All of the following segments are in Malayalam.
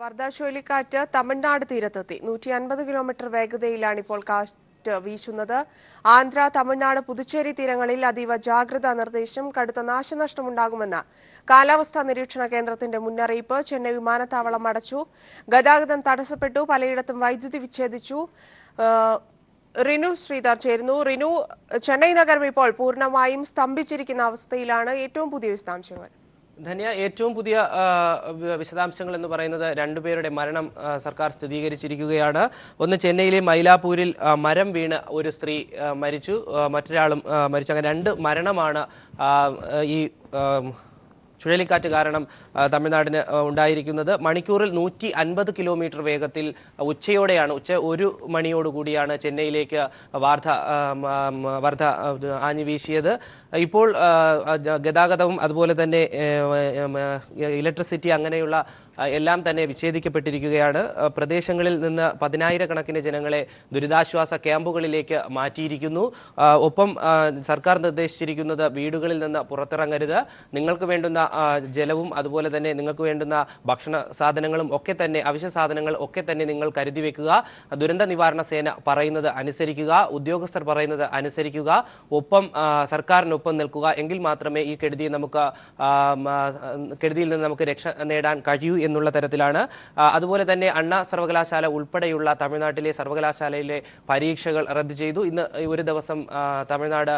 വർധ ചുഴലിക്കാറ്റ് തമിഴ്നാട് തീരത്തെത്തി 150 കിലോമീറ്റർ വേഗതയിലാണ് ഇപ്പോൾ കാറ്റ് വീശുന്നത്. ആന്ധ്ര, തമിഴ്നാട്, പുതുച്ചേരി തീരങ്ങളിൽ അതീവ ജാഗ്രതാ നിർദ്ദേശം. കടുത്ത നാശനഷ്ടമുണ്ടാകുമെന്ന് കാലാവസ്ഥാ നിരീക്ഷണ കേന്ദ്രത്തിന്റെ മുന്നറിയിപ്പ്. ചെന്നൈ വിമാനത്താവളം അടച്ചു, ഗതാഗതം തടസ്സപ്പെട്ടു, പലയിടത്തും വൈദ്യുതി വിച്ഛേദിച്ചു. റിനു ശ്രീധർ ചേരുന്നു. റിനു, ചെന്നൈ നഗരം ഇപ്പോൾ പൂർണ്ണമായും സ്തംഭിച്ചിരിക്കുന്ന അവസ്ഥയിലാണ്. ഏറ്റവും പുതിയ വിശദാംശങ്ങൾ. ധന്യ, ഏറ്റവും പുതിയ വിശദാംശങ്ങൾ എന്ന് പറയുന്നത് രണ്ടുപേരുടെ മരണം സർക്കാർ സ്ഥിരീകരിച്ചിരിക്കുകയാണ്. ഒന്ന് ചെന്നൈയിലെ മൈലാപ്പൂരിൽ മരം വീണ് ഒരു സ്ത്രീ മരിച്ചു, മറ്റൊരാളും മരിച്ചു. അങ്ങനെ രണ്ട് മരണമാണ് ഈ ചുഴലിക്കാറ്റ് കാരണം തമിഴ്നാടിന് ഉണ്ടായിരിക്കുന്നത്. മണിക്കൂറിൽ 150 കിലോമീറ്റർ വേഗത്തിൽ ഉച്ചയോടെയാണ്, ഉച്ച 1 മണിയോടുകൂടിയാണ് ചെന്നൈയിലേക്ക് വർധ ആഞ്ഞു വീശിയത്. ഇപ്പോൾ ഗതാഗതവും അതുപോലെ തന്നെ ഇലക്ട്രിസിറ്റി അങ്ങനെയുള്ള എല്ലാം തന്നെ വിച്ഛേദിക്കപ്പെട്ടിരിക്കുകയാണ്. പ്രദേശങ്ങളിൽ നിന്ന് 10,000-കണക്കിന് ജനങ്ങളെ ദുരിതാശ്വാസ ക്യാമ്പുകളിലേക്ക് മാറ്റിയിരിക്കുന്നു. ഒപ്പം സർക്കാർ നിർദ്ദേശിച്ചിരിക്കുന്നത് വീടുകളിൽ നിന്ന് പുറത്തിറങ്ങരുത്, നിങ്ങൾക്ക് വേണ്ടുന്ന ജലവും അതുപോലെ തന്നെ നിങ്ങൾക്ക് വേണ്ടുന്ന ഭക്ഷണ സാധനങ്ങളും ഒക്കെ തന്നെ, അവശ്യ സാധനങ്ങൾ ഒക്കെ തന്നെ നിങ്ങൾ കരുതി വെക്കുക. ദുരന്ത നിവാരണ സേന പറയുന്നത് അനുസരിക്കുക, ഉദ്യോഗസ്ഥർ പറയുന്നത് അനുസരിക്കുക, ഒപ്പം സർക്കാരിനൊപ്പം നിൽക്കുക. എങ്കിൽ മാത്രമേ ഈ കെടുതിയിൽ നിന്ന് നമുക്ക് രക്ഷ നേടാൻ കഴിയൂ എന്നുള്ള തരത്തിലാണ്. അതുപോലെ തന്നെ അണ്ണാ സർവകലാശാല ഉൾപ്പെടെയുള്ള തമിഴ്നാട്ടിലെ സർവകലാശാലയിലെ പരീക്ഷകൾ റദ്ദു ചെയ്തു. ഇന്ന് ഒരു ദിവസം തമിഴ്നാട്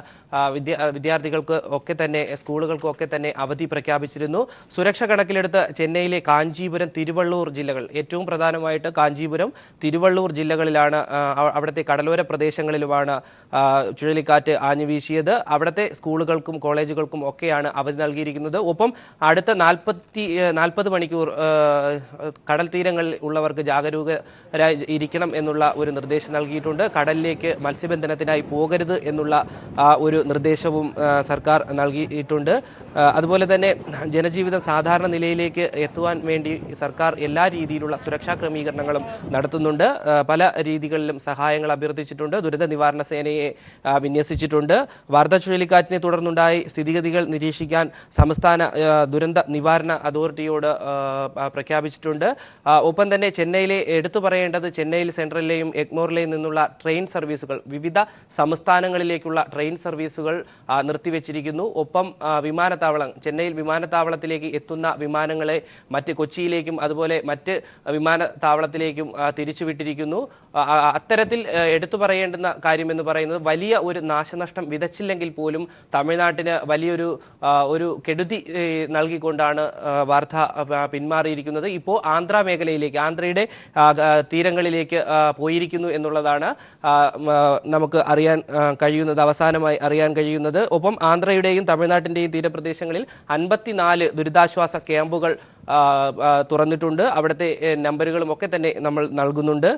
വിദ്യാർത്ഥികൾക്ക് ഒക്കെ തന്നെ, സ്കൂളുകൾക്കും ഒക്കെ തന്നെ അവധി പ്രഖ്യാപിച്ചിരുന്നു. സുരക്ഷ കണക്കിലെടുത്ത് ചെന്നൈയിലെ കാഞ്ചീപുരം, തിരുവള്ളൂർ ജില്ലകൾ, ഏറ്റവും പ്രധാനമായിട്ട് കാഞ്ചീപുരം, തിരുവള്ളൂർ ജില്ലകളിലാണ്, അവിടുത്തെ കടലോര പ്രദേശങ്ങളിലുമാണ് ചുഴലിക്കാറ്റ് ആഞ്ഞു വീശിയത്. അവിടുത്തെ സ്കൂളുകൾക്കും കോളേജുകൾക്കും ഒക്കെയാണ് അവധി നൽകിയിരിക്കുന്നത്. ഒപ്പം അടുത്ത 40 മണിക്കൂർ കടൽ തീരങ്ങളിൽ ഉള്ളവർക്ക് ജാഗരൂകരായി ഇരിക്കണം എന്നുള്ള ഒരു നിർദ്ദേശം നൽകിയിട്ടുണ്ട്. കടലിലേക്ക് മത്സ്യബന്ധനത്തിനായി പോകരുത് എന്നുള്ള ഒരു നിർദ്ദേശവും സർക്കാർ നൽകിയിട്ടുണ്ട്. അതുപോലെ തന്നെ ജനജീവിതം സാധാരണ നിലയിലേക്ക് എത്തുവാൻ വേണ്ടി സർക്കാർ എല്ലാ രീതിയിലുള്ള സുരക്ഷാ ക്രമീകരണങ്ങളും നടത്തുന്നുണ്ട്. പല രീതികളിലും സഹായങ്ങൾ അഭ്യർത്ഥിച്ചിട്ടുണ്ട്. ദുരന്ത നിവാരണ സേനയെ വിന്യസിച്ചിട്ടുണ്ട്. വർധ ചുഴലിക്കാറ്റിനെ തുടർന്നുണ്ടായി സ്ഥിതിഗതികൾ നിരീക്ഷിക്കാൻ സംസ്ഥാന ദുരന്ത നിവാരണ അതോറിറ്റിയോട് പ്രഖ്യാപിച്ചിട്ടുണ്ട്. ഒപ്പം തന്നെ ചെന്നൈയിലെ എടുത്തു പറയേണ്ടത്, ചെന്നൈയിൽ സെൻട്രലിലെയും എഗ്മോറിലെയും നിന്നുള്ള ട്രെയിൻ സർവീസുകൾ, വിവിധ സംസ്ഥാനങ്ങളിലേക്കുള്ള ട്രെയിൻ സർവീസുകൾ നിർത്തിവെച്ചിരിക്കുന്നു. ഒപ്പം വിമാനത്താവളം, ചെന്നൈയിൽ വിമാനത്താവളത്തിലേക്ക് എത്തുന്ന വിമാനങ്ങളെ മറ്റ് കൊച്ചിയിലേക്കും അതുപോലെ മറ്റ് വിമാനത്താവളത്തിലേക്കും തിരിച്ചുവിട്ടിരിക്കുന്നു. അത്തരത്തിൽ എടുത്തു പറയേണ്ടുന്ന കാര്യമെന്ന് പറയുന്നത്, വലിയ ഒരു നാശനഷ്ടം വിതച്ചില്ലെങ്കിൽ പോലും തമിഴ്നാട്ടിന് വലിയൊരു കെടുതി നൽകിക്കൊണ്ടാണ് വർധ പിന്മാറിയിരിക്കുന്നത്. ഇപ്പോൾ ആന്ധ്ര മേഖലയിലേക്ക്, ആന്ധ്രയുടെ തീരങ്ങളിലേക്ക് പോയിരിക്കുന്നു എന്നുള്ളതാണ് നമുക്ക് അറിയാൻ കഴിയുന്നത്, അവസാനമായി അറിയാൻ കഴിയുന്നത്. ഒപ്പം ആന്ധ്രയുടെയും തമിഴ്നാട്ടിൻ്റെയും തീരപ്രദേശങ്ങളിൽ 54 ദുരിതാശ്വാസ ക്യാമ്പുകൾ തുറന്നിട്ടുണ്ട്. അവിടുത്തെ നമ്പറുകളും ഒക്കെ തന്നെ നമ്മൾ നൽകുന്നുണ്ട്.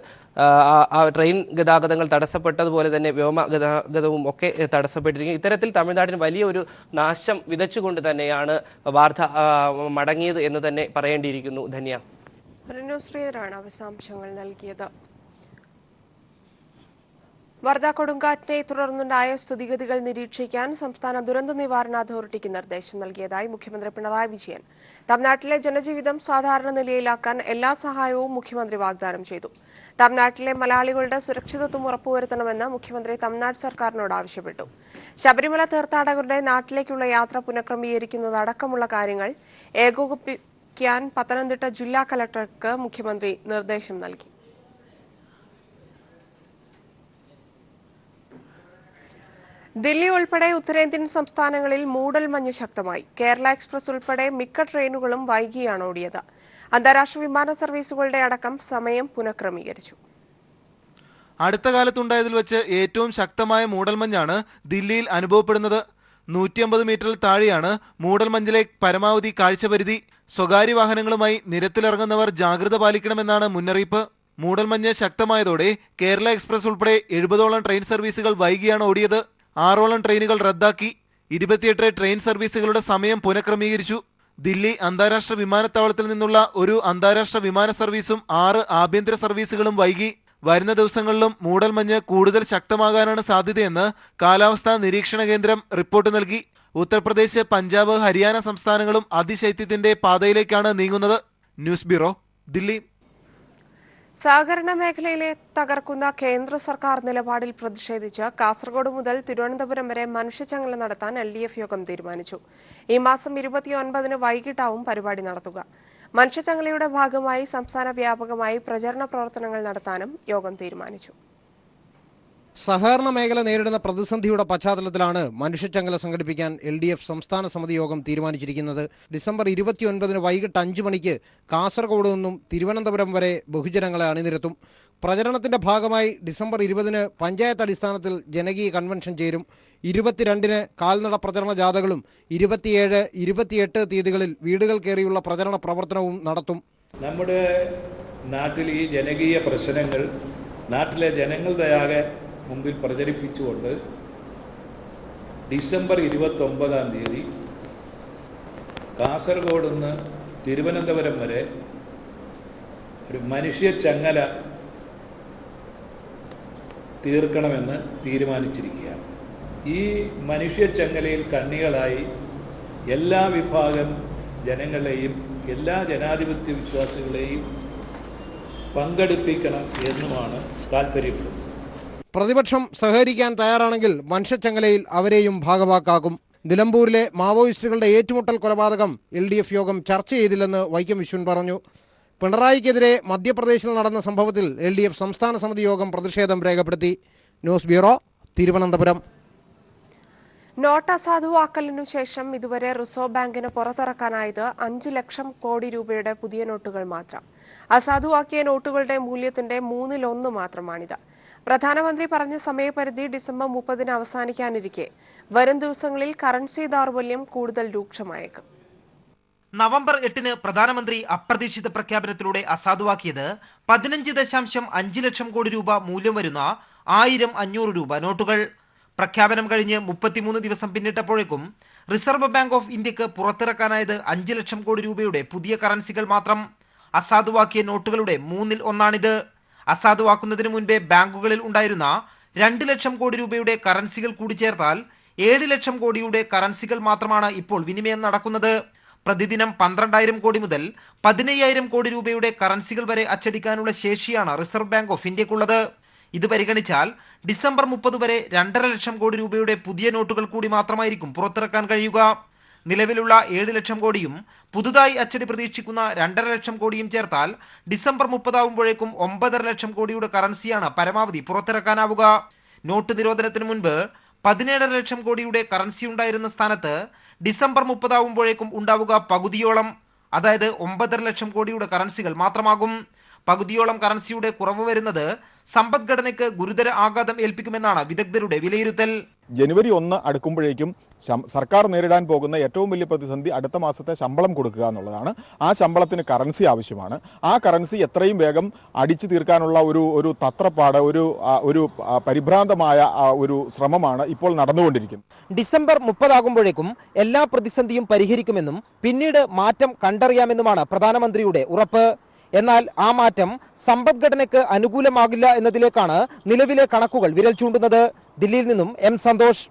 ട്രെയിൻ ഗതാഗതങ്ങൾ തടസ്സപ്പെട്ടതുപോലെ തന്നെ വ്യോമ ഗതാഗതവും ഒക്കെ തടസ്സപ്പെട്ടിരിക്കുന്നു. ഇത്തരത്തിൽ തമിഴ്നാടിന് വലിയൊരു നാശം വിതച്ചുകൊണ്ട് തന്നെയാണ് വാർത്ത മടങ്ങിയത് എന്ന് തന്നെ പറയേണ്ടിയിരിക്കുന്നു. ധന്യ. ശ്രീധരാണ് വിശദാംശങ്ങൾ നൽകിയത്. വർധ കൊടുങ്കാറ്റിനെ തുടർന്നുണ്ടായ സ്ഥിതിഗതികൾ നിരീക്ഷിക്കാൻ സംസ്ഥാന ദുരന്ത നിവാരണ അതോറിറ്റിക്ക് നിർദ്ദേശം നൽകിയതായി മുഖ്യമന്ത്രി പിണറായി വിജയൻ. തമിഴ്നാട്ടിലെ ജനജീവിതം സാധാരണ നിലയിലാക്കാൻ എല്ലാ സഹായവും മുഖ്യമന്ത്രി വാഗ്ദാനം ചെയ്തു. തമിഴ്നാട്ടിലെ മലയാളികളുടെ സുരക്ഷിതത്വം ഉറപ്പുവരുത്തണമെന്ന് മുഖ്യമന്ത്രി തമിഴ്നാട് സർക്കാരിനോട് ആവശ്യപ്പെട്ടു. ശബരിമല തീർത്ഥാടകരുടെ നാട്ടിലേക്കുള്ള യാത്ര പുനഃക്രമീകരിക്കുന്നതടക്കമുള്ള കാര്യങ്ങൾ ഏകോപിപ്പിക്കാൻ പത്തനംതിട്ട ജില്ലാ കലക്ടർക്ക് മുഖ്യമന്ത്രി നിർദ്ദേശം നൽകി. ദില്ലി ഉൾപ്പെടെ ഉത്തരേന്ത്യൻ സംസ്ഥാനങ്ങളിൽ മൂടൽമഞ്ഞ് ശക്തമായി. കേരള എക്സ്പ്രസ് ഉൾപ്പെടെ മിക്ക ട്രെയിനുകളും വൈകിയാണ് ഓടിയത്. അന്താരാഷ്ട്ര വിമാന സർവീസുകളുടെ അടക്കം സമയം പുനഃക്രമീകരിച്ചു. അടുത്ത കാലത്തുണ്ടായതിൽ വെച്ച് ഏറ്റവും ശക്തമായ മൂടൽമഞ്ഞാണ് ദില്ലിയിൽ അനുഭവപ്പെടുന്നത്. 150 മീറ്ററിൽ താഴെയാണ് മൂടൽമഞ്ഞിലെ പരമാവധി കാഴ്ചപരിധി. സ്വകാര്യ വാഹനങ്ങളുമായി നിരത്തിലിറങ്ങുന്നവർ ജാഗ്രത പാലിക്കണമെന്നാണ് മുന്നറിയിപ്പ്. മൂടൽമഞ്ഞ് ശക്തമായതോടെ കേരള എക്സ്പ്രസ് ഉൾപ്പെടെ 70ഓളം ട്രെയിൻ സർവീസുകൾ വൈകിയാണ് ഓടിയത്. 6ഓളം ട്രെയിനുകൾ റദ്ദാക്കി. 28 ട്രെയിൻ സർവീസുകളുടെ സമയം പുനഃക്രമീകരിച്ചു. ദില്ലി അന്താരാഷ്ട്ര വിമാനത്താവളത്തിൽ നിന്നുള്ള ഒരു അന്താരാഷ്ട്ര വിമാന സർവീസും 6 ആഭ്യന്തര സർവീസുകളും വൈകി. വരുന്ന ദിവസങ്ങളിലും മൂടൽമഞ്ഞ് കൂടുതൽ ശക്തമാകാനാണ് സാധ്യതയെന്ന് കാലാവസ്ഥാ നിരീക്ഷണ കേന്ദ്രം റിപ്പോർട്ട് നൽകി. ഉത്തർപ്രദേശ്, പഞ്ചാബ്, ഹരിയാന സംസ്ഥാനങ്ങളും അതിശൈത്യത്തിന്റെ പാതയിലേക്കാണ് നീങ്ങുന്നത്. News bureau, Delhi. സഹകരണ മേഖലയിലെ തകർക്കുന്ന കേന്ദ്ര സർക്കാർ നിലപാടിൽ പ്രതിഷേധിച്ച് കാസർഗോഡ് മുതൽ തിരുവനന്തപുരം വരെ മനുഷ്യച്ചങ്ങല നടത്താൻ LDF യോഗം തീരുമാനിച്ചു. ഈ മാസം 29-ന് വൈകിട്ടാവും പരിപാടി നടത്തുക. മനുഷ്യച്ചങ്ങലയുടെ ഭാഗമായി സംസ്ഥാന വ്യാപകമായി പ്രചരണ പ്രവർത്തനങ്ങൾ നടത്താനും യോഗം തീരുമാനിച്ചു. സഹകരണ മേഖല നേരിടുന്ന പ്രതിസന്ധിയുടെ പശ്ചാത്തലത്തിലാണ് മനുഷ്യച്ചങ്ങല സംഘടിപ്പിക്കാൻ LDF സംസ്ഥാന സമിതി യോഗം തീരുമാനിച്ചിരിക്കുന്നത്. ഡിസംബർ 29-ന് വൈകിട്ട് 5 മണിക്ക് കാസർഗോഡ് നിന്നും തിരുവനന്തപുരം വരെ ബഹുജനങ്ങളെ അണിനിരത്തും. പ്രചരണത്തിന്റെ ഭാഗമായി ഡിസംബർ 20-ന് പഞ്ചായത്ത് അടിസ്ഥാനത്തിൽ ജനകീയ കൺവെൻഷൻ ചേരും. 22-ന് കാൽനട പ്രചരണ ജാഥകളും 27, 28 തീയതികളിൽ വീടുകൾ കയറിയുള്ള പ്രചരണ പ്രവർത്തനവും നടത്തും. നമ്മുടെ നാട്ടിൽ ഈ ജനകീയ പ്രശ്നങ്ങൾ നാട്ടിലെ ജനങ്ങളുടെ ആകെ മുമ്പിൽ പ്രചരിപ്പിച്ചുകൊണ്ട് ഡിസംബർ 29-ാം തീയതി കാസർഗോഡ് നിന്ന് തിരുവനന്തപുരം വരെ ഒരു മനുഷ്യച്ചങ്ങല തീർക്കണമെന്ന് തീരുമാനിച്ചിരിക്കുകയാണ്. ഈ മനുഷ്യച്ചങ്ങലയിൽ കണ്ണികളായി എല്ലാ വിഭാഗം ജനങ്ങളെയും എല്ലാ ജനാധിപത്യ വിശ്വാസികളെയും പങ്കെടുപ്പിക്കണം എന്നുമാണ് താല്പര്യപ്പെടുന്നത്. പ്രതിപക്ഷം സഹകരിക്കാൻ തയ്യാറാണെങ്കിൽ മനുഷ്യച്ചങ്ങലയിൽ അവരെയും ഭാഗവാക്കാക്കും. നിലമ്പൂരിലെ മാവോയിസ്റ്റുകളുടെ ഏറ്റുമുട്ടൽ കൊലപാതകം LDF യോഗം ചർച്ച ചെയ്തില്ലെന്ന് വൈക്കം വിശ്വൻ പറഞ്ഞു. പിണറായിക്കെതിരെ മധ്യപ്രദേശിൽ നടന്ന സംഭവത്തിൽ LDF സംസ്ഥാന സമിതി യോഗം പ്രതിഷേധം രേഖപ്പെടുത്തി. News bureau, Thiruvananthapuram. നോട്ട് അസാധുവാക്കലിനു ശേഷം ഇതുവരെ റിസർവ് ബാങ്കിന് പുറത്തിറക്കാനായത് 5 ലക്ഷം കോടി രൂപയുടെ പുതിയ നോട്ടുകൾ മാത്രം. അസാധുവാക്കിയ നോട്ടുകളുടെ മൂല്യത്തിന്റെ 1/3 മാത്രമാണിത്. പ്രധാനമന്ത്രി പറഞ്ഞ സമയപരിധി ഡിസംബർ 30-ന് അവസാനിക്കാനിരിക്കെ വരും ദിവസങ്ങളിൽ കറൻസി ദൗർബല്യം കൂടുതൽ രൂക്ഷമായേക്കും. നവംബർ 8-ന് പ്രധാനമന്ത്രി അപ്രതീക്ഷിത പ്രഖ്യാപനത്തിലൂടെ അസാധുവാക്കിയത് 15.5 ലക്ഷം കോടി രൂപ മൂല്യം വരുന്ന 1000, 500 രൂപ നോട്ടുകൾ. പ്രഖ്യാപനം കഴിഞ്ഞ് 33 ദിവസം പിന്നിട്ടപ്പോഴേക്കും റിസർവ് ബാങ്ക് ഓഫ് ഇന്ത്യക്ക് പുറത്തിറക്കാനായത് 5 ലക്ഷം കോടി രൂപയുടെ പുതിയ കറൻസികൾ മാത്രം. അസാധുവാക്കിയ നോട്ടുകളുടെ 1/3 അസാധുവാക്കുന്നതിന് മുൻപേ ബാങ്കുകളിൽ ഉണ്ടായിരുന്ന 2 ലക്ഷം കോടി രൂപയുടെ കറൻസികൾ കൂടി ചേർത്താൽ 7 ലക്ഷം കോടിയുടെ കറൻസികൾ മാത്രമാണ് ഇപ്പോൾ വിനിമയം നടക്കുന്നത്. പ്രതിദിനം 12,000 കോടി മുതൽ 15,000 കോടി രൂപയുടെ കറൻസികൾ വരെ അച്ചടിക്കാനുള്ള ശേഷിയാണ് റിസർവ് ബാങ്ക് ഓഫ് ഇന്ത്യക്കുള്ളത്. ഇത് പരിഗണിച്ചാൽ ഡിസംബർ 30 വരെ 2.5 ലക്ഷം കോടി രൂപയുടെ പുതിയ നോട്ടുകൾ കൂടി മാത്രമായിരിക്കും പുറത്തിറക്കാൻ കഴിയുക. നിലവിലുള്ള 7 ലക്ഷം കോടിയും പുതുതായി അച്ചടി പ്രതീക്ഷിക്കുന്ന 2.5 ലക്ഷം കോടിയും ചേർത്താൽ ഡിസംബർ 30 ആവുമ്പോഴേക്കും 9.5 ലക്ഷം കോടിയുടെ കറൻസിയാണ് പരമാവധി പുറത്തിറക്കാനാവുക. നോട്ട് നിരോധനത്തിന് മുൻപ് 17.5 ലക്ഷം കോടിയുടെ കറൻസി ഉണ്ടായിരുന്ന സ്ഥാനത്ത് ഡിസംബർ 30 ആവുമ്പോഴേക്കും ഉണ്ടാവുക പകുതിയോളം, അതായത് 9.5 ലക്ഷം കോടിയുടെ കറൻസികൾ മാത്രമാകും. പകുതിയോളം കറൻസിയുടെ കുറവ് വരുന്നത് സമ്പദ്ഘടനയ്ക്ക് ഗുരുതര ആഘാതം ഏൽപ്പിക്കുമെന്നാണ് വിദഗ്ധരുടെ വിലയിരുത്തൽ. ജനുവരി 1 അടുക്കുമ്പോഴേക്കും സർക്കാർ നേരിടാൻ പോകുന്ന ഏറ്റവും വലിയ പ്രതിസന്ധി അടുത്ത മാസത്തെ ശമ്പളം കൊടുക്കുക എന്നുള്ളതാണ്. ആ ശമ്പളത്തിന് കറൻസി ആവശ്യമാണ്. ആ കറൻസി എത്രയും വേഗം അടിച്ചു തീർക്കാനുള്ള ഒരു തത്രപ്പാട്, ഒരു പരിഭ്രാന്തമായ ഒരു ശ്രമമാണ് ഇപ്പോൾ നടന്നുകൊണ്ടിരിക്കുന്നത്. ഡിസംബർ 30 ആകുമ്പോഴേക്കും എല്ലാ പ്രതിസന്ധിയും പരിഹരിക്കുമെന്നും പിന്നീട് മാറ്റം കണ്ടറിയാമെന്നുമാണ് പ്രധാനമന്ത്രിയുടെ ഉറപ്പ്. എന്നാൽ ആ മാറ്റം സമ്പദ്ഘടനയ്ക്ക് അനുകൂലമാകില്ല എന്നതിലേക്കാണ് നിലവിലെ കണക്കുകൾ വിരൽ ചൂണ്ടുന്നത്. ദില്ലിയിൽ നിന്നും M. സന്തോഷ്.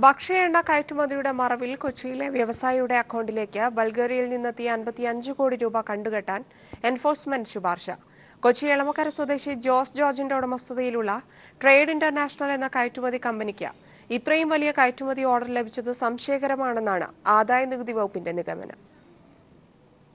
ഭക്ഷ്യ എണ്ണ കയറ്റുമതിയുടെ മറവിൽ കൊച്ചിയിലെ വ്യവസായിയുടെ അക്കൗണ്ടിലേക്ക് ബൾഗേറിയയിൽ നിന്നെത്തിയ 55 കോടി രൂപ കണ്ടുകെട്ടാൻ എൻഫോഴ്സ്മെന്റ് ശുപാർശ. കൊച്ചി എളമക്കര സ്വദേശി ജോസ് ജോർജിന്റെ ഉടമസ്ഥതയിലുള്ള ട്രേഡ് ഇന്റർനാഷണൽ എന്ന കയറ്റുമതി കമ്പനിക്ക് ഇത്രയും വലിയ കയറ്റുമതി ഓർഡർ ലഭിച്ചത് സംശയകരമാണെന്നാണ് ആദായനികുതി വകുപ്പിന്റെ നിഗമനം.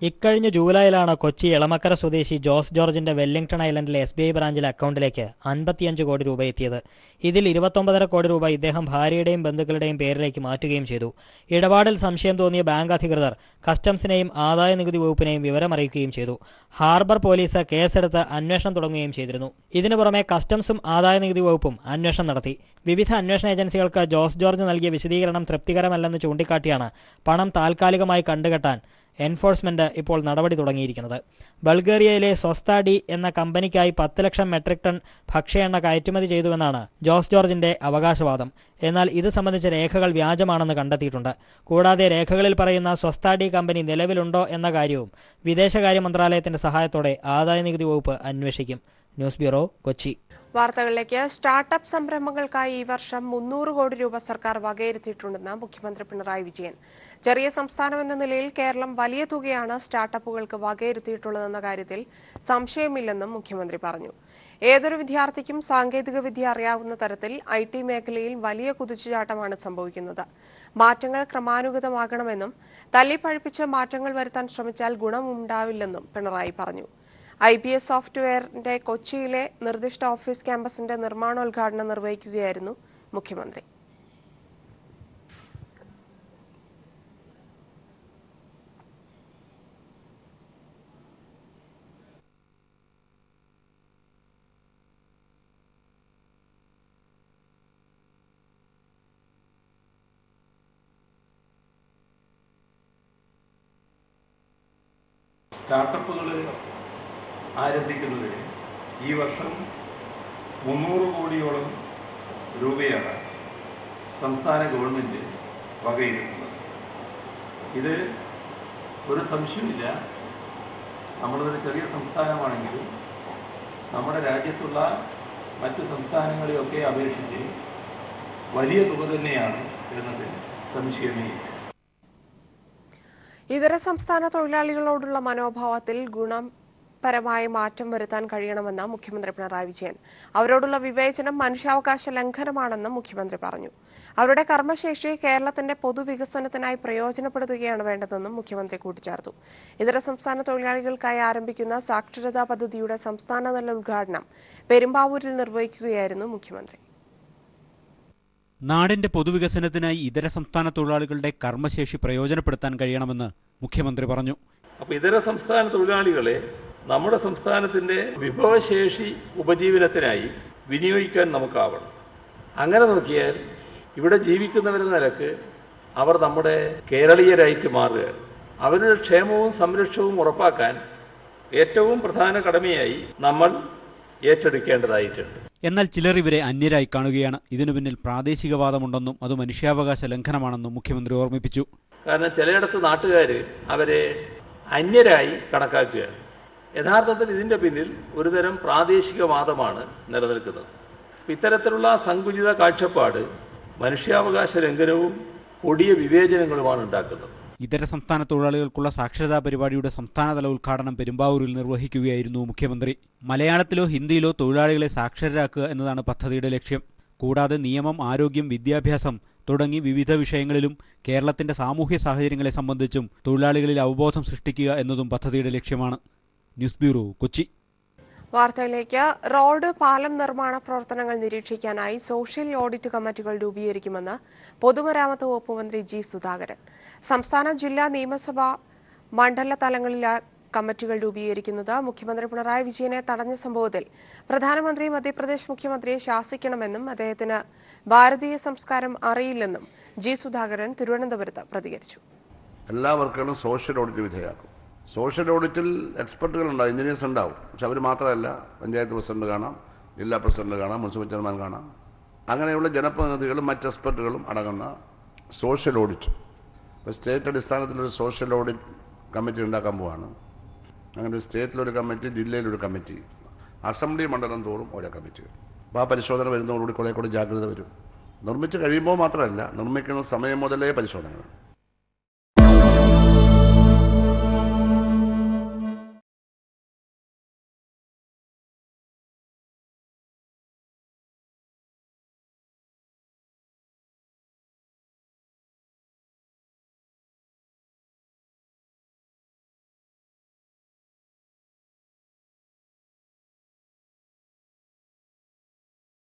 ഇക്കഴിഞ്ഞ ജൂലൈയിലാണ് കൊച്ചി എളമക്കര സ്വദേശി ജോസ് ജോർജിന്റെ വെല്ലിംഗ്ടൺ ഐലൻഡിലെ SBI ബ്രാഞ്ചിലെ അക്കൗണ്ടിലേക്ക് 55 കോടി രൂപ എത്തിയത്. ഇതിൽ 29.5 കോടി രൂപ ഇദ്ദേഹം ഭാര്യയുടെയും ബന്ധുക്കളുടെയും പേരിലേക്ക് മാറ്റുകയും ചെയ്തു. ഇടപാടിൽ സംശയം തോന്നിയ ബാങ്ക് അധികൃതർ കസ്റ്റംസിനെയും ആദായനികുതി വകുപ്പിനെയും വിവരമറിയിക്കുകയും ചെയ്തു. ഹാർബർ പോലീസ് കേസെടുത്ത് അന്വേഷണം തുടങ്ങുകയും ചെയ്തിരുന്നു. ഇതിനു പുറമെ കസ്റ്റംസും ആദായനികുതി വകുപ്പും അന്വേഷണം നടത്തി. വിവിധ അന്വേഷണ ഏജൻസികൾക്ക് ജോസ് ജോർജ് നൽകിയ വിശദീകരണം തൃപ്തികരമല്ലെന്ന് ചൂണ്ടിക്കാട്ടിയാണ് പണം താൽക്കാലികമായി കണ്ടുകെട്ടാൻ എൻഫോഴ്സ്മെന്റ് ഇപ്പോൾ നടപടി തുടങ്ങിയിരിക്കുന്നത്. ബൾഗേറിയയിലെ സ്വസ്ത ഡി എന്ന കമ്പനിക്കായി 10 ലക്ഷം മെട്രിക് ടൺ ഭക്ഷ്യ എണ്ണ കയറ്റുമതി ചെയ്തുവെന്നാണ് ജോസ് ജോർജിന്റെ അവകാശവാദം. എന്നാൽ ഇത് സംബന്ധിച്ച രേഖകൾ വ്യാജമാണെന്ന് കണ്ടെത്തിയിട്ടുണ്ട്. കൂടാതെ രേഖകളിൽ പറയുന്ന സ്വസ്ത ഡി കമ്പനി നിലവിലുണ്ടോ എന്ന കാര്യവും വിദേശകാര്യ മന്ത്രാലയത്തിന്റെ സഹായത്തോടെ ആദായനികുതി വകുപ്പ് അന്വേഷിക്കും. News bureau, Kochi. വാർത്തകളിലേക്ക്. സ്റ്റാർട്ടപ്പ് സംരംഭങ്ങൾക്കായി ഈ വർഷം 300 കോടി രൂപ സർക്കാർ വകയിരുത്തിയിട്ടുണ്ടെന്ന് മുഖ്യമന്ത്രി പിണറായി വിജയൻ. ചെറിയ സംസ്ഥാനമെന്ന നിലയിൽ കേരളം വലിയ തുകയാണ് സ്റ്റാർട്ടപ്പുകൾക്ക് വകയിരുത്തിയിട്ടുള്ളതെന്ന കാര്യത്തിൽ സംശയമില്ലെന്നും മുഖ്യമന്ത്രി പറഞ്ഞു. ഏതൊരു വിദ്യാർത്ഥിക്കും സാങ്കേതിക വിദ്യ അറിയാവുന്ന തരത്തിൽ IT മേഖലയിൽ വലിയ കുതിച്ചുചാട്ടമാണ് സംഭവിക്കുന്നത്. മാറ്റങ്ങൾ ക്രമാനുഗതമാകണമെന്നും തല്ലിപ്പഴിപ്പിച്ച് മാറ്റങ്ങൾ വരുത്താൻ ശ്രമിച്ചാൽ ഗുണമുണ്ടാവില്ലെന്നും പിണറായി പറഞ്ഞു. IBS സോഫ്റ്റ്വെയറിന്റെ കൊച്ചിയിലെ നിർദ്ദിഷ്ട ഓഫീസ് ക്യാമ്പസിന്റെ നിർമ്മാണോദ്ഘാടനം നിർവഹിക്കുകയായിരുന്നു മുഖ്യമന്ത്രി. സ്റ്റാർട്ടപ്പുകൾ ആരംഭിക്കുന്നതിന് ഈ വർഷം 300 കോടിയോളം രൂപയാണ് സംസ്ഥാന ഗവൺമെൻറ് വകയിരുത്തുന്നത്. ഇത് ഒരു സംശയമില്ല, നമ്മളൊരു ചെറിയ സംസ്ഥാനമാണെങ്കിലും നമ്മുടെ രാജ്യത്തുള്ള മറ്റ് സംസ്ഥാനങ്ങളെയൊക്കെ അപേക്ഷിച്ച് വലിയ തുക തന്നെയാണ് എന്നതിൽ സംശയമേ ഇല്ല. ഇതര സംസ്ഥാന തൊഴിലാളികളോടുള്ള മനോഭാവത്തിൽ ഗുണപരമായ മാറ്റം വരുത്താൻ കഴിയണമെന്ന് മുഖ്യമന്ത്രി പിണറായി വിജയൻ. അവരോടുള്ള വിവേചനം മനുഷ്യാവകാശ ലംഘനമാണെന്നും മുഖ്യമന്ത്രി പറഞ്ഞു. അവരുടെ കർമ്മശേഷി കേരളത്തിന്റെ പൊതുവികസനത്തിനായി പ്രയോജനപ്പെടുത്തുകയാണ് വേണ്ടതെന്നും മുഖ്യമന്ത്രി കൂട്ടിച്ചേർത്തു. ഇതര സംസ്ഥാന തൊഴിലാളികൾക്കായി ആരംഭിക്കുന്ന സാക്ഷരതാ പദ്ധതിയുടെ സംസ്ഥാനതല ഉദ്ഘാടനം പെരുമ്പാവൂരിൽ നിർവഹിക്കുകയായിരുന്നു മുഖ്യമന്ത്രി. നാടിന്റെ പൊതുവികസനത്തിനായി ഇതര സംസ്ഥാന തൊഴിലാളികളുടെ കർമ്മശേഷി പ്രയോജനപ്പെടുത്താൻ കഴിയണമെന്ന് മുഖ്യമന്ത്രി പറഞ്ഞു. അപ്പോൾ ഇതര സംസ്ഥാന തൊഴിലാളികളെ നമ്മുടെ സംസ്ഥാനത്തിൻ്റെ വിഭവശേഷി ഉപജീവനത്തിനായി വിനിയോഗിക്കാൻ നമുക്കാവണം. അങ്ങനെ നോക്കിയാൽ ഇവിടെ ജീവിക്കുന്നവരെന്ന നിലക്ക് അവർ നമ്മുടെ കേരളീയരായിട്ട് മാറുകയാണ്. അവരുടെ ക്ഷേമവും സംരക്ഷണവും ഉറപ്പാക്കാൻ ഏറ്റവും പ്രധാന കടമയായി നമ്മൾ ഏറ്റെടുക്കേണ്ടതായിട്ടുണ്ട്. എന്നാൽ ചിലർ ഇവരെ അന്യരായി കാണുകയാണ്. ഇതിനു പിന്നിൽ പ്രാദേശികവാദമുണ്ടെന്നും അത് മനുഷ്യാവകാശ ലംഘനമാണെന്നും മുഖ്യമന്ത്രി ഓർമ്മിപ്പിച്ചു. കാരണം ചിലയിടത്ത് നാട്ടുകാർ അവരെ അന്യരായി കണക്കാക്കുകയാണ്. യഥാർത്ഥത്തിൽ ഇതിൻ്റെ പിന്നിൽ ഒരുതരം പ്രാദേശികവാദമാണ് നിലനിൽക്കുന്നത്. ഇത്തരത്തിലുള്ള സങ്കുചിത കാഴ്ചപ്പാട് മനുഷ്യാവകാശ ലംഘനവും കൊടിയ വിവേചനങ്ങളുമാണ് ഉണ്ടാക്കുന്നത്. ഇതര സംസ്ഥാന തൊഴിലാളികൾക്കുള്ള സാക്ഷരതാ പരിപാടിയുടെ സംസ്ഥാനതല ഉദ്ഘാടനം പെരുമ്പാവൂരിൽ നിർവഹിക്കുകയായിരുന്നു മുഖ്യമന്ത്രി. മലയാളത്തിലോ ഹിന്ദിയിലോ തൊഴിലാളികളെ സാക്ഷരരാക്കുക എന്നതാണ് പദ്ധതിയുടെ ലക്ഷ്യം. കൂടാതെ നിയമം, ആരോഗ്യം, വിദ്യാഭ്യാസം തുടങ്ങി വിവിധ വിഷയങ്ങളിലും കേരളത്തിന്റെ സാമൂഹ്യ സാഹചര്യങ്ങളെ സംബന്ധിച്ചും തൊഴിലാളികളിൽ അവബോധം സൃഷ്ടിക്കുക എന്നതും പദ്ധതിയുടെ ലക്ഷ്യമാണ്. News bureau, Kochi. വാർത്തയിലേക്ക്. റോഡ്, പാലം നിർമ്മാണ പ്രവർത്തനങ്ങൾ നിരീക്ഷിക്കാനായി സോഷ്യൽ ഓഡിറ്റ് കമ്മിറ്റികൾ രൂപീകരിക്കുമെന്ന് പൊതുമരാമത്ത് വകുപ്പ് മന്ത്രി ജി സുധാകരൻ. സംസ്ഥാന, ജില്ലാ, നിയമസഭാ മണ്ഡല തലങ്ങളിലെ കമ്മിറ്റികൾ രൂപീകരിക്കുന്നത് മുഖ്യമന്ത്രി പിണറായി വിജയനെ തടഞ്ഞ സംഭവത്തിൽ പ്രധാനമന്ത്രി മധ്യപ്രദേശ് മുഖ്യമന്ത്രിയെ ശാസിക്കണമെന്നും അദ്ദേഹത്തിന് ഭാരതീയ സംസ്കാരം അറിയില്ലെന്നും ജി സുധാകരൻ തിരുവനന്തപുരത്ത് പ്രതികരിച്ചു. എല്ലാ വർക്കുകളും സോഷ്യൽ ഓഡിറ്റ് വിധേയമാക്കും. സോഷ്യൽ ഓഡിറ്റിൽ എക്സ്പെർട്ടുകൾ ഉണ്ടാവും, എഞ്ചിനീയേഴ്സ് ഉണ്ടാവും. പക്ഷെ അവർ മാത്രമല്ല, പഞ്ചായത്ത് പ്രസിഡന്റ് കാണാം, ജില്ലാ പ്രസിഡന്റ് കാണാം, മുനിസിപ്പൽ ചെയർമാൻ കാണാം. അങ്ങനെയുള്ള ജനപ്രതിനിധികളും മറ്റ് എക്സ്പെർട്ടുകളും അടങ്ങുന്ന സോഷ്യൽ ഓഡിറ്റ്. ഇപ്പോൾ സ്റ്റേറ്റ് അടിസ്ഥാനത്തിലൊരു സോഷ്യൽ ഓഡിറ്റ് കമ്മിറ്റി ഉണ്ടാക്കാൻ പോവാണ്. അങ്ങനെ ഒരു സ്റ്റേറ്റിലൊരു കമ്മിറ്റി, ജില്ലയിലൊരു കമ്മിറ്റി, അസംബ്ലി മണ്ഡലം തോറും ഓരോ കമ്മിറ്റി. അപ്പോൾ ആ പരിശോധന വരുന്നതോടുകൂടി കുറേ കൂടി ജാഗ്രത വരും. നിർമ്മിച്ച് കഴിയുമ്പോൾ മാത്രമല്ല, നിർമ്മിക്കുന്ന സമയം മുതലേ പരിശോധന വേണം.